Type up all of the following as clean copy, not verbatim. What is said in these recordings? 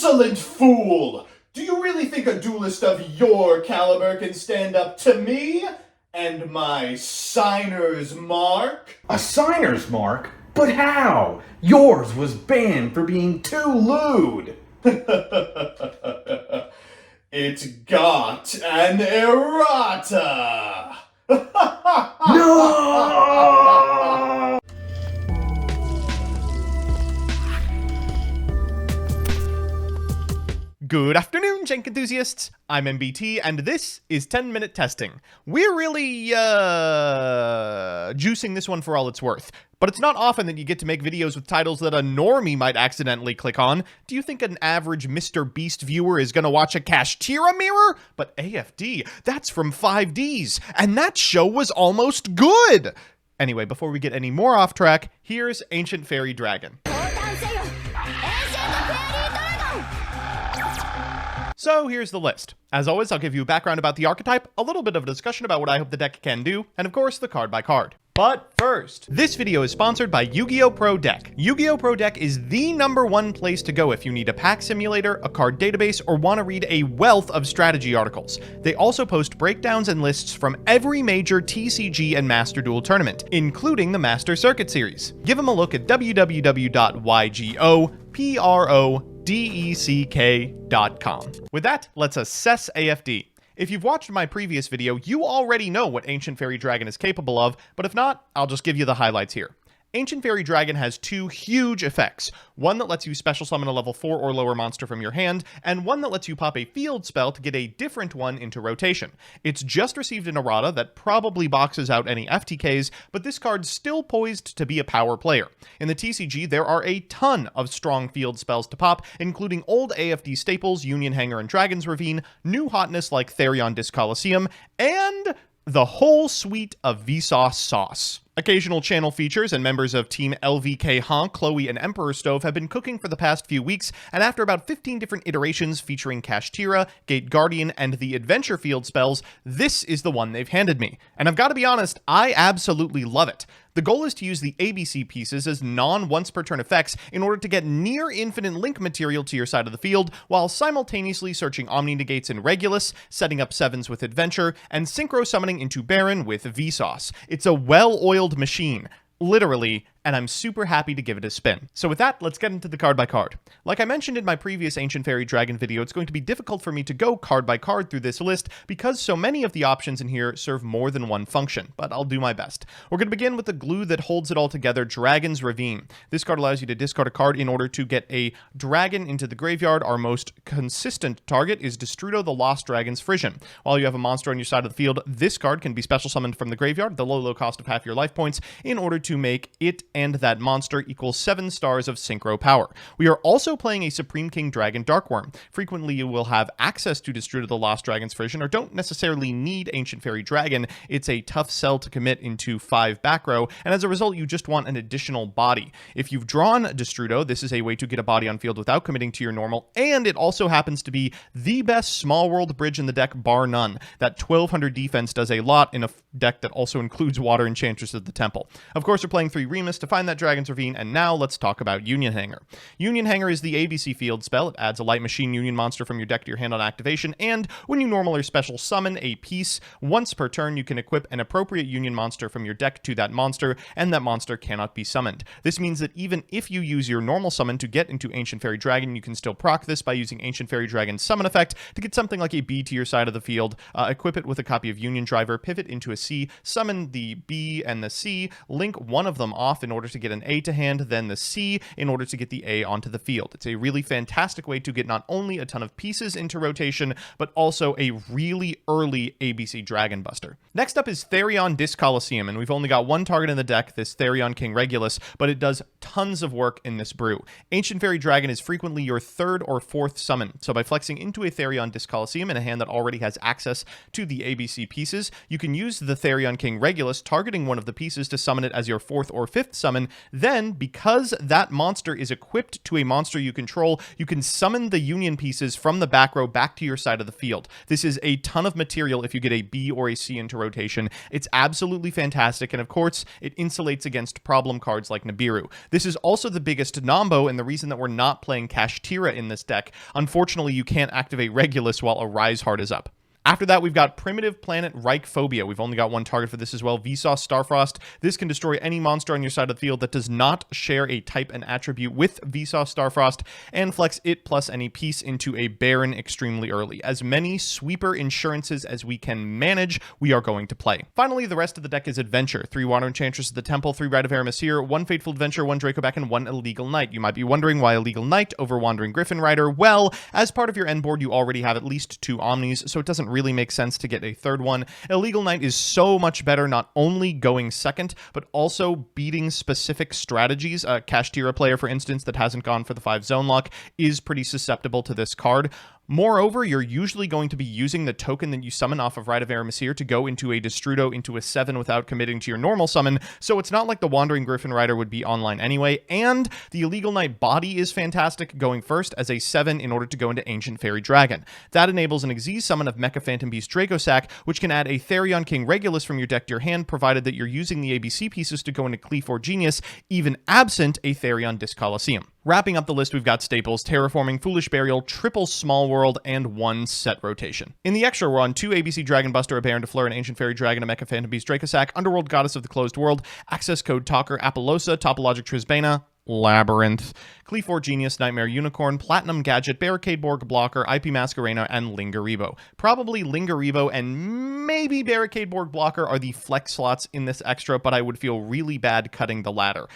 Insolent fool! Do you really think a duelist of your caliber can stand up to me and my signer's mark? A signer's mark? But how? Yours was banned for being too lewd. It's got an errata! No! Good afternoon, Jank enthusiasts. I'm MBT, and this is 10-minute testing. We're really, juicing this one for all it's worth. But it's not often that you get to make videos with titles that a normie might accidentally click on. Do you think an average Mr. Beast viewer is gonna watch a Kashtira mirror? But AFD, that's from 5Ds, and that show was almost good! Anyway, before we get any more off track, here's Ancient Fairy Dragon. So here's the list. As always, I'll give you a background about the archetype, a little bit of a discussion about what I hope the deck can do, and of course, the card by card. But first, this video is sponsored by Yu-Gi-Oh! Pro Deck. Yu-Gi-Oh! Pro Deck is the #1 place to go if you need a pack simulator, a card database, or want to read a wealth of strategy articles. They also post breakdowns and lists from every major TCG and Master Duel tournament, including the Master Circuit series. Give them a look at www.ygoprodeck.com. With that, let's assess AFD. If you've watched my previous video, you already know what Ancient Fairy Dragon is capable of, but if not, I'll just give you the highlights here. Ancient Fairy Dragon has two huge effects, one that lets you special summon a level 4 or lower monster from your hand, and one that lets you pop a field spell to get a different one into rotation. It's just received an errata that probably boxes out any FTKs, but this card's still poised to be a power player. In the TCG, there are a ton of strong field spells to pop, including old AFD staples, Union Hanger and Dragon's Ravine, new hotness like THERION Disc Coliseum, and the whole suite of Vsauce sauce. Occasional channel features and members of Team LVK Honk, Chloe, and Emperor Stove have been cooking for the past few weeks, and after about 15 different iterations featuring Kashtira, Gate Guardian, and the Adventure Field spells, this is the one they've handed me. And I've got to be honest, I absolutely love it. The goal is to use the ABC pieces as non-once-per-turn effects in order to get near-infinite link material to your side of the field, while simultaneously searching Omni-Negates in Regulus, setting up 7s with Adventure, and synchro-summoning into Baron with Vsauce. It's a well-oiled machine, literally, and I'm super happy to give it a spin. So with that, let's get into the card by card. Like I mentioned in my previous Ancient Fairy Dragon video, it's going to be difficult for me to go card by card through this list because so many of the options in here serve more than one function, but I'll do my best. We're going to begin with the glue that holds it all together, Dragon's Ravine. This card allows you to discard a card in order to get a dragon into the graveyard. Our most consistent target is Destrudo the Lost Dragon's Frisian. While you have a monster on your side of the field, this card can be special summoned from the graveyard, the low cost of half your life points, in order to make it and that monster equals 7 stars of synchro power. We are also playing a Supreme King Dragon Darkworm. Frequently you will have access to Destrudo the Lost Dragon's Frisian or don't necessarily need Ancient Fairy Dragon. It's a tough sell to commit into 5 back row, and as a result you just want an additional body. If you've drawn Destrudo, this is a way to get a body on field without committing to your normal, and it also happens to be the best small world bridge in the deck bar none. That 1200 defense does a lot in a deck that also includes Water Enchantress of the Temple. Of course, we're playing 3 Remus to find that Dragon's Ravine, and now let's talk about Union Hanger. Union Hanger is the ABC field spell. It adds a Light Machine Union monster from your deck to your hand on activation, and when you normal or special summon a piece, once per turn you can equip an appropriate Union monster from your deck to that monster, and that monster cannot be summoned. This means that even if you use your normal summon to get into Ancient Fairy Dragon, you can still proc this by using Ancient Fairy Dragon's summon effect to get something like a B to your side of the field, equip it with a copy of Union Driver, pivot into a C, summon the B and the C, link one of them off in order to get an A to hand, then the C in order to get the A onto the field. It's a really fantastic way to get not only a ton of pieces into rotation, but also a really early ABC Dragon Buster. Next up is THERION Disc Coliseum, and we've only got one target in the deck, this THERION King Regulus, but it does tons of work in this brew. Ancient Fairy Dragon is frequently your 3rd or 4th summon, so by flexing into a THERION Disc Coliseum in a hand that already has access to the ABC pieces, you can use the THERION King Regulus, targeting one of the pieces to summon it as your 4th or 5th summon. Then, because that monster is equipped to a monster you control, you can summon the Union pieces from the back row back to your side of the field. This is a ton of material if you get a B or a C into rotation. It's absolutely fantastic, and of course, it insulates against problem cards like Nibiru. This is also the biggest Nombo, and the reason that we're not playing Kashtira in this deck. Unfortunately, you can't activate Regulus while a Rise Heart is up. After that, we've got Primitive Planet Reichphobia. We've only got one target for this as well, Vsauce Starfrost. This can destroy any monster on your side of the field that does not share a type and attribute with Vsauce Starfrost, and flex it plus any piece into a Baron extremely early. As many sweeper insurances as we can manage, we are going to play. Finally, the rest of the deck is Adventure. 3 Water Enchantress of the Temple, 3 Rite of Aramasir, 1 Fateful Adventure, 1 Dracoback, and 1 Illegal Knight. You might be wondering why Illegal Knight over Wandering Griffin Rider. Well, as part of your end board, you already have at least 2 Omnis, so it doesn't really make sense to get a third one. Illegal Knight is so much better, not only going second, but also beating specific strategies. A Kashtira player, for instance, that hasn't gone for the 5 zone lock is pretty susceptible to this card. Moreover, you're usually going to be using the token that you summon off of Rite of Aramasir to go into a Destrudo into a 7 without committing to your normal summon, so it's not like the Wandering Griffin Rider would be online anyway, and the Illegal Knight body is fantastic going first as a 7 in order to go into Ancient Fairy Dragon. That enables an Xyz summon of Mecha Phantom Beast Dracosack, which can add a Therion King Regulus from your deck to your hand, provided that you're using the ABC pieces to go into Cleave Genius, even absent a Therion Disc Colosseum. Wrapping up the list, we've got staples, Terraforming, Foolish Burial, triple Small World, and 1 set rotation. In the extra, we're on 2 ABC Dragon Buster, a Baron de Fleur, an Ancient Fairy Dragon, a Mecha Phantom Beast Dracosack, Underworld Goddess of the Closed World, Access Code Talker, Apollosa, Topologic Trisbana, Labyrinth, Cleave Genius, Nightmare Unicorn, Platinum Gadget, Barricade Borg Blocker, IP Masquerena, and Lingerivo. Probably Lingerivo and maybe Barricade Borg Blocker are the flex slots in this extra, but I would feel really bad cutting the latter.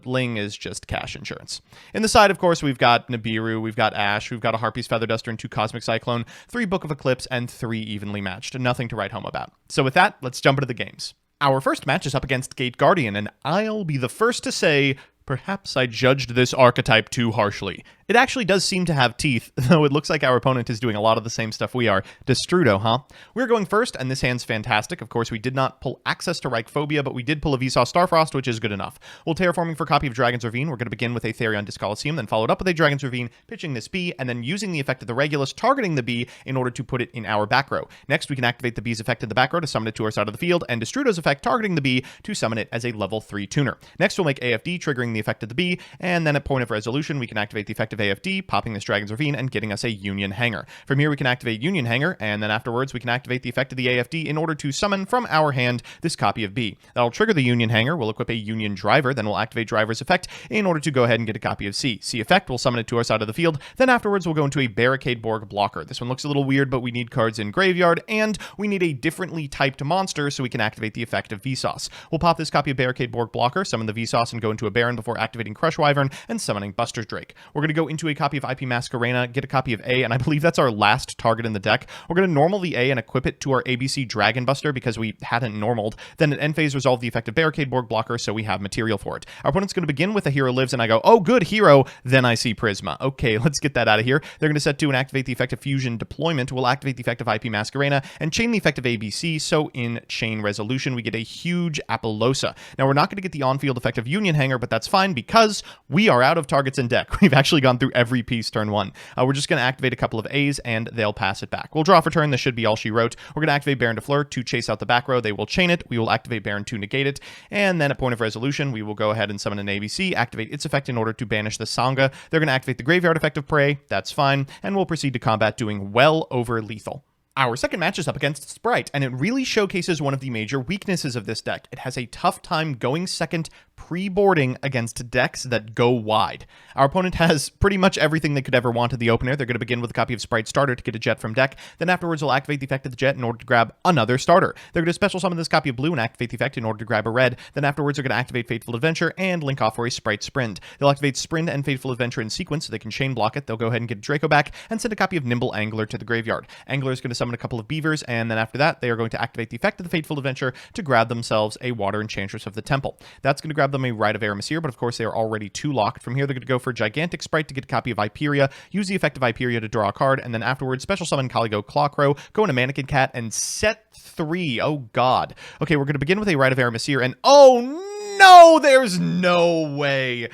Ling is just cash insurance. In the side, of course, we've got Nibiru, we've got Ash, we've got a Harpy's Feather Duster and 2 Cosmic Cyclone, 3 Book of Eclipse, and 3 evenly matched. Nothing to write home about. So with that, let's jump into the games. Our first match is up against Gate Guardian, and I'll be the first to say, perhaps I judged this archetype too harshly. It actually does seem to have teeth, though it looks like our opponent is doing a lot of the same stuff we are. Destrudo, huh? We're going first, and this hand's fantastic. Of course, we did not pull access to Reichphobia, but we did pull a Vsauce Starfrost, which is good enough. We'll Terraforming for a copy of Dragon's Ravine. We're going to begin with a Therion Disc Colosseum, then followed up with a Dragon's Ravine, pitching this B, and then using the effect of the Regulus, targeting the B in order to put it in our back row. Next, we can activate the B's effect in the back row to summon it to our side of the field, and Destrudo's effect targeting the B to summon it as a level 3 tuner. Next, we'll make AFD, triggering the effect of the B, and then at point of resolution, we can activate the effect of AFD, popping this Dragon's Ravine and getting us a Union Hanger. From here, we can activate Union Hanger, and then afterwards, we can activate the effect of the AFD in order to summon from our hand this copy of B. That'll trigger the Union Hanger, we'll equip a Union Driver, then we'll activate Driver's effect in order to go ahead and get a copy of C. C effect, we'll summon it to our side of the field, then afterwards, we'll go into a Barricade Borg Blocker. This one looks a little weird, but we need cards in Graveyard, and we need a differently typed monster so we can activate the effect of Vsauce. We'll pop this copy of Barricade Borg Blocker, summon the Vsauce, and go into a Baron before activating Crush Wyvern and summoning Buster's Drake. We're going to go into a copy of IP Masquerena, get a copy of A, and I believe that's our last target in the deck. We're going to normal the A and equip it to our ABC Dragon Buster because we hadn't normaled. Then at end phase, resolve the effect of Barricade Borg Blocker so we have material for it. Our opponent's going to begin with a Hero Lives, and I go, oh, good, Hero. Then I see Prisma. Okay, let's get that out of here. They're going to set 2 and activate the effect of Fusion Deployment. We'll activate the effect of IP Masquerena and chain the effect of ABC, so in Chain Resolution, we get a huge Apollosa. Now, we're not going to get the on-field effect of Union Hanger, but that's fine because we are out of targets in deck. We've actually gone through every piece turn 1. We're just going to activate a couple of A's, and they'll pass it back. We'll draw for turn. This should be all she wrote. We're going to activate Baron de Fleur to chase out the back row. They will chain it. We will activate Baron to negate it. And then at point of resolution, we will go ahead and summon an ABC, activate its effect in order to banish the Sangha. They're going to activate the Graveyard effect of Prey. That's fine. And we'll proceed to combat doing well over lethal. Our second match is up against Sprite, and it really showcases one of the major weaknesses of this deck. It has a tough time going second pre-boarding against decks that go wide. Our opponent has pretty much everything they could ever want in the opener. They're going to begin with a copy of Sprite Starter to get a Jet from deck. Then afterwards, they'll activate the effect of the Jet in order to grab another starter. They're going to special summon this copy of Blue and activate the effect in order to grab a red. Then afterwards, they're going to activate Fateful Adventure and link off for a Sprite Sprint. They'll activate Sprint and Fateful Adventure in sequence so they can chain block it. They'll go ahead and get Draco back and send a copy of Nimble Angler to the graveyard. Angler is going to summon a couple of Beavers, and then after that, they are going to activate the effect of the Fateful Adventure to grab themselves a Water Enchantress of the Temple. That's going to grab them a Rite of Aramasir, but of course they are already 2 locked. From here, they're going to go for Gigantic Sprite to get a copy of Hyperia, use the effect of Hyperia to draw a card, and then afterwards special summon Caligo Clawcrow, go into Mannequin Cat, and set 3. Oh god. Okay, we're going to begin with a Rite of Aramasir, and oh no, there's no way.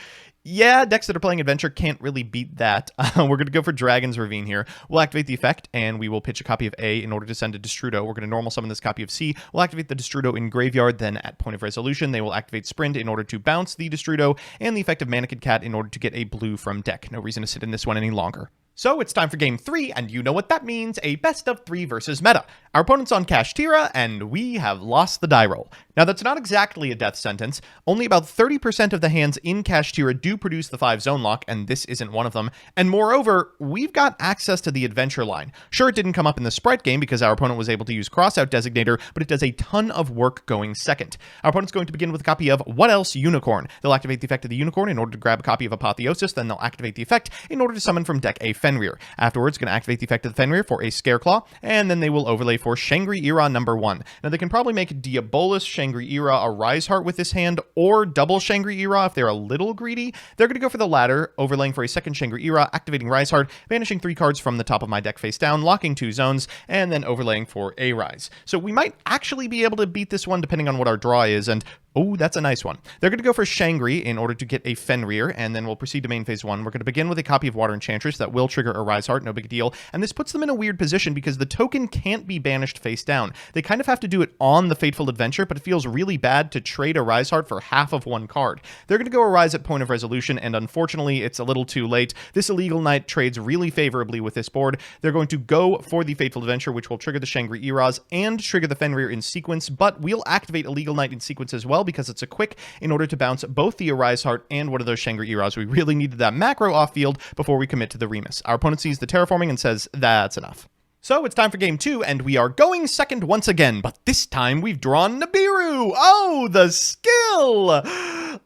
Yeah, decks that are playing Adventure can't really beat that. We're going to go for Dragon's Ravine here. We'll activate the effect, and we will pitch a copy of A in order to send a Destrudo. We're going to normal summon this copy of C. We'll activate the Destrudo in Graveyard, then at point of resolution, they will activate Sprint in order to bounce the Destrudo, and the effect of Mannequin Cat in order to get a blue from deck. No reason to sit in this one any longer. So it's time for game 3, and you know what that means, a best of 3 versus meta. Our opponent's on Kashtira, and we have lost the die roll. Now that's not exactly a death sentence. Only about 30% of the hands in Kashtira do produce the 5 zone lock, and this isn't one of them. And moreover, we've got access to the adventure line. Sure, it didn't come up in the Sprite game because our opponent was able to use Crossout Designator, but it does a ton of work going second. Our opponent's going to begin with a copy of What Else Unicorn. They'll activate the effect of the Unicorn in order to grab a copy of Apotheosis, then they'll activate the effect in order to summon from deck a Fenrir. Afterwards, going to activate the effect of the Fenrir for a Scareclaw, and then they will overlay for Shangri-Ira number 1. Now they can probably make Diabolus, Shangri-Ira, a Rise Heart with this hand, or double Shangri-Ira if they're a little greedy. They're going to go for the latter, overlaying for a second Shangri-Ira, activating Rise Heart, banishing 3 cards from the top of my deck face down, locking 2 zones, and then overlaying for a Rise. So we might actually be able to beat this one depending on what our draw is, and oh, that's a nice one. They're going to go for Shangri in order to get a Fenrir, and then we'll proceed to main phase 1. We're going to begin with a copy of Water Enchantress that will trigger a Rise Heart, no big deal. And this puts them in a weird position because the token can't be banished face down. They kind of have to do it on the Fateful Adventure, but it feels really bad to trade a Rise Heart for half of 1 card. They're going to go Arise at point of resolution, and unfortunately, it's a little too late. This Illegal Knight trades really favorably with this board. They're going to go for the Fateful Adventure, which will trigger the Shangri-Iras and trigger the Fenrir in sequence, but we'll activate Illegal Knight in sequence as well because it's a quick in order to bounce both the Arise Heart and one of those Shangri-Iras. We really needed that macro off field before we commit to the Remus. Our opponent sees the terraforming and says, that's enough. So it's time for game 2, and we are going second once again, but this time we've drawn Nibiru. Oh, the skill!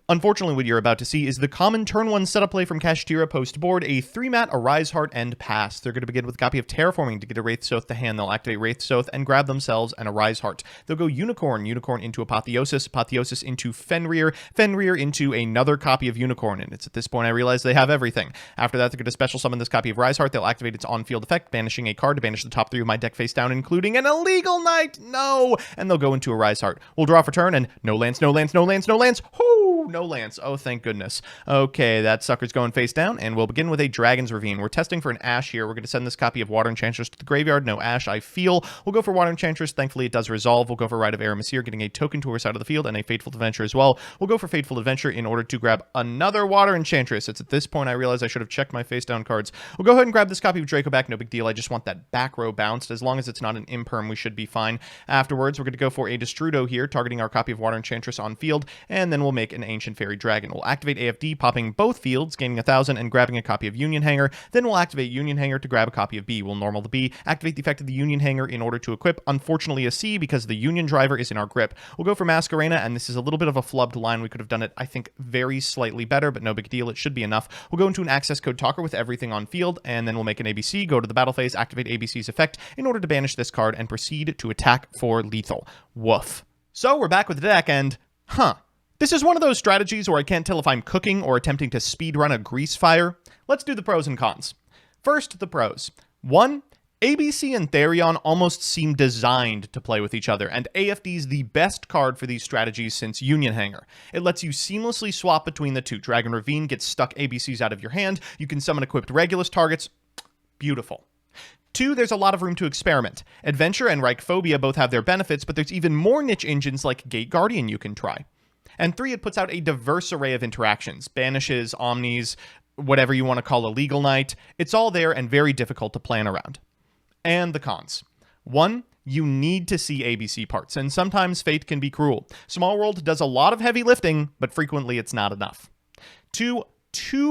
Unfortunately, what you're about to see is the common turn 1 setup play from Kashtira post board, a 3-mat, a Rise Heart, and pass. They're going to begin with a copy of Terraforming to get a Wraith Soth to hand. They'll activate Wraith Soth and grab themselves and a Rise Heart. They'll go Unicorn, Unicorn into Apotheosis, Apotheosis into Fenrir, Fenrir into another copy of Unicorn, and it's at this point I realize they have everything. After that, they're going to special summon this copy of Rise Heart. They'll activate its on-field effect, banishing a card to banish the top 3 of my deck face down, including an Illegal Knight. No! And they'll go into a Rise Heart. We'll draw for turn, and no lands, no lands, no lands, no lands. Whoo! No lands. Oh, thank goodness. Okay, that sucker's going face down, and we'll begin with a Dragon's Ravine. We're testing for an Ash here. We're going to send this copy of Water Enchantress to the graveyard. No Ash, I feel. We'll go for Water Enchantress. Thankfully, it does resolve. We'll go for Rite of Aramis here, getting a token to her side of the field, and a Fateful Adventure as well. We'll go for Fateful Adventure in order to grab another Water Enchantress. It's at this point I realize I should have checked my face down cards. We'll go ahead and grab this copy of Draco back. No big deal. I just want that back row bounced. As long as it's not an imperm, we should be fine. Afterwards, we're going to go for a Destrudo here, targeting our copy of Water Enchantress on field, and then we'll make an Ancient Fairy Dragon. We'll activate AFD, popping both fields, gaining 1,000, and grabbing a copy of Union Hanger. Then we'll activate Union Hanger to grab a copy of B. We'll normal the B, activate the effect of the Union Hanger in order to equip, unfortunately, a C because the Union Driver is in our grip. We'll go for Masquerena, and this is a little bit of a flubbed line. We could have done it, I think, very slightly better, but no big deal. It should be enough. We'll go into an Access Code Talker with everything on field, and then we'll make an ABC, go to the battle phase, activate ABC's effect in order to banish this card, and proceed to attack for lethal. Woof. So we're back with the deck, and this is one of those strategies where I can't tell if I'm cooking or attempting to speedrun a grease fire. Let's do the pros and cons. First, the pros. 1. ABC and THERION almost seem designed to play with each other, and AFD's the best card for these strategies since Union Hanger. It lets you seamlessly swap between the two. Dragon Ravine gets stuck ABCs out of your hand. You can summon equipped Regulus targets. Beautiful. 2, there's a lot of room to experiment. Adventure and Reichphobia both have their benefits, but there's even more niche engines like Gate Guardian you can try. And 3, it puts out a diverse array of interactions. Banishes, Omnis, whatever you want to call a Legal Knight. It's all there and very difficult to plan around. And the cons. 1, you need to see ABC parts, and sometimes fate can be cruel. Small World does a lot of heavy lifting, but frequently it's not enough. 2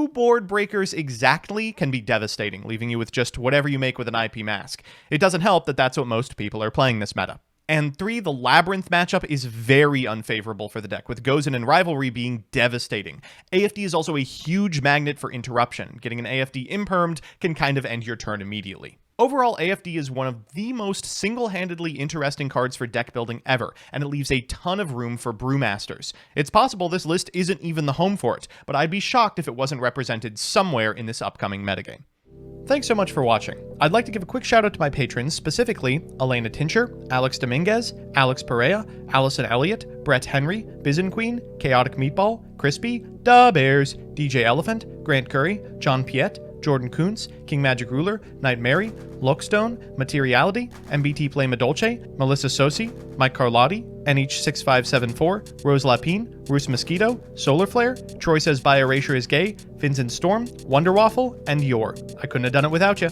board breakers exactly can be devastating, leaving you with just whatever you make with an IP mask. It doesn't help that that's what most people are playing this meta. And 3, the Labyrinth matchup is very unfavorable for the deck, with Gozen and Rivalry being devastating. AFD is also a huge magnet for interruption. Getting an AFD impermed can kind of end your turn immediately. Overall, AFD is one of the most single-handedly interesting cards for deck building ever, and it leaves a ton of room for Brewmasters. It's possible this list isn't even the home for it, but I'd be shocked if it wasn't represented somewhere in this upcoming metagame. Thanks so much for watching. I'd like to give a quick shout out to my patrons, specifically Elena Tincher, Alex Dominguez, Alex Perea, Allison Elliott, Brett Henry, Bizen Queen, Chaotic Meatball, Crispy, Da Bears, DJ Elephant, Grant Curry, John Piet, Jordan Kuntz, King Magic Ruler, Knight Mary, Lookstone, Materiality, MBT Play Madolce, Melissa Sosi, Mike Carlotti, NH6574, Rose Lapine, Roos Mosquito, Solar Flare, Troy Says Bi Erasure is Gay, Fins and Storm, Wonder Waffle, and Yor. I couldn't have done it without you.